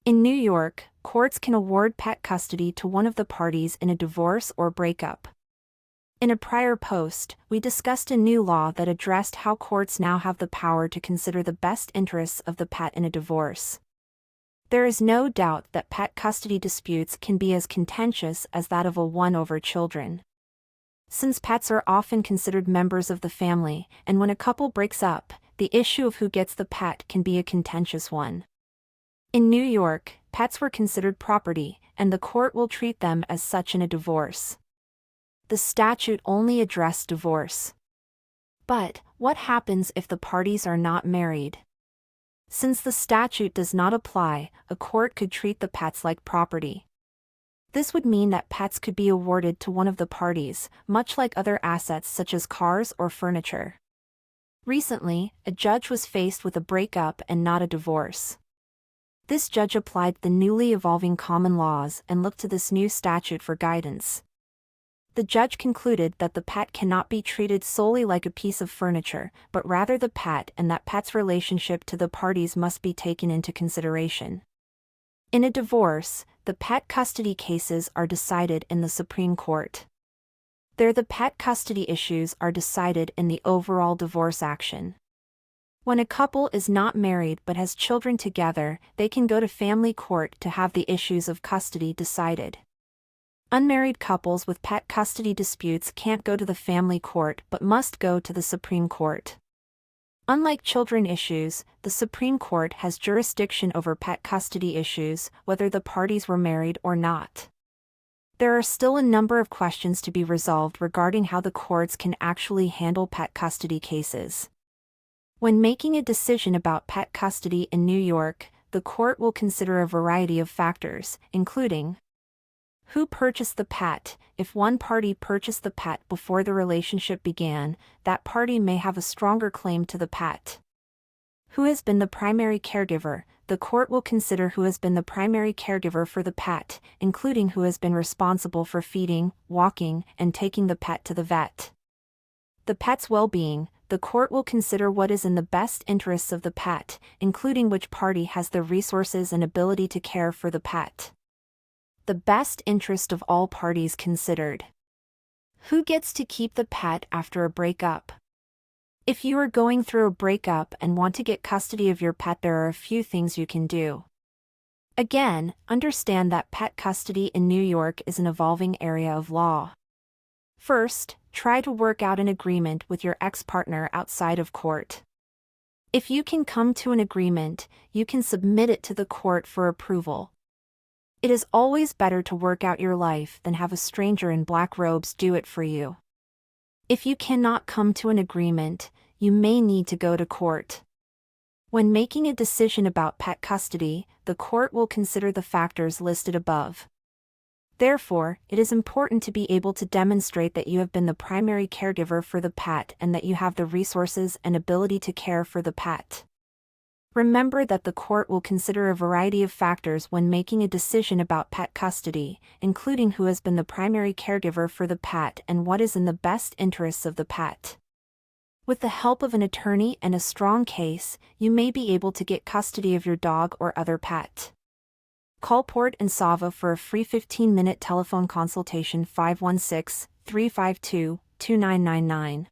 In New York, courts can award pet custody to one of the parties in a divorce or breakup. In a prior post, we discussed a new law that addressed how courts now have the power to consider the best interests of the pet in a divorce. There is no doubt that pet custody disputes can be as contentious as that of a one over children. Since pets are often considered members of the family, and when a couple breaks up, the issue of who gets the pet can be a contentious one. In New York, pets were considered property, and the court will treat them as such in a divorce. The statute only addressed divorce. But, what happens if the parties are not married? Since the statute does not apply, a court could treat the pets like property. This would mean that pets could be awarded to one of the parties, much like other assets such as cars or furniture. Recently, a judge was faced with a breakup and not a divorce. This judge applied the newly evolving common laws and looked to this new statute for guidance. The judge concluded that the pet cannot be treated solely like a piece of furniture, but rather the pet, and that pet's relationship to the parties must be taken into consideration. In a divorce, the pet custody cases are decided in the Supreme Court. There, the pet custody issues are decided in the overall divorce action. When a couple is not married but has children together, they can go to family court to have the issues of custody decided. Unmarried couples with pet custody disputes can't go to the family court but must go to the Supreme Court. Unlike children issues, the Supreme Court has jurisdiction over pet custody issues, whether the parties were married or not. There are still a number of questions to be resolved regarding how the courts can actually handle pet custody cases. When making a decision about pet custody in New York, the court will consider a variety of factors, including who purchased the pet. If one party purchased the pet before the relationship began, that party may have a stronger claim to the pet. Who has been the primary caregiver? The court will consider who has been the primary caregiver for the pet, including who has been responsible for feeding, walking, and taking the pet to the vet. The pet's well-being. The court will consider what is in the best interests of the pet, including which party has the resources and ability to care for the pet. The best interest of all parties considered. Who gets to keep the pet after a breakup? If you are going through a breakup and want to get custody of your pet, there are a few things you can do. Again, understand that pet custody in New York is an evolving area of law. First, try to work out an agreement with your ex-partner outside of court. If you can come to an agreement, you can submit it to the court for approval. It is always better to work out your life than have a stranger in black robes do it for you. If you cannot come to an agreement, you may need to go to court. When making a decision about pet custody, the court will consider the factors listed above. Therefore, it is important to be able to demonstrate that you have been the primary caregiver for the pet and that you have the resources and ability to care for the pet. Remember that the court will consider a variety of factors when making a decision about pet custody, including who has been the primary caregiver for the pet and what is in the best interests of the pet. With the help of an attorney and a strong case, you may be able to get custody of your dog or other pet. Call Port and Sava for a free 15-minute telephone consultation. 516-352-2999.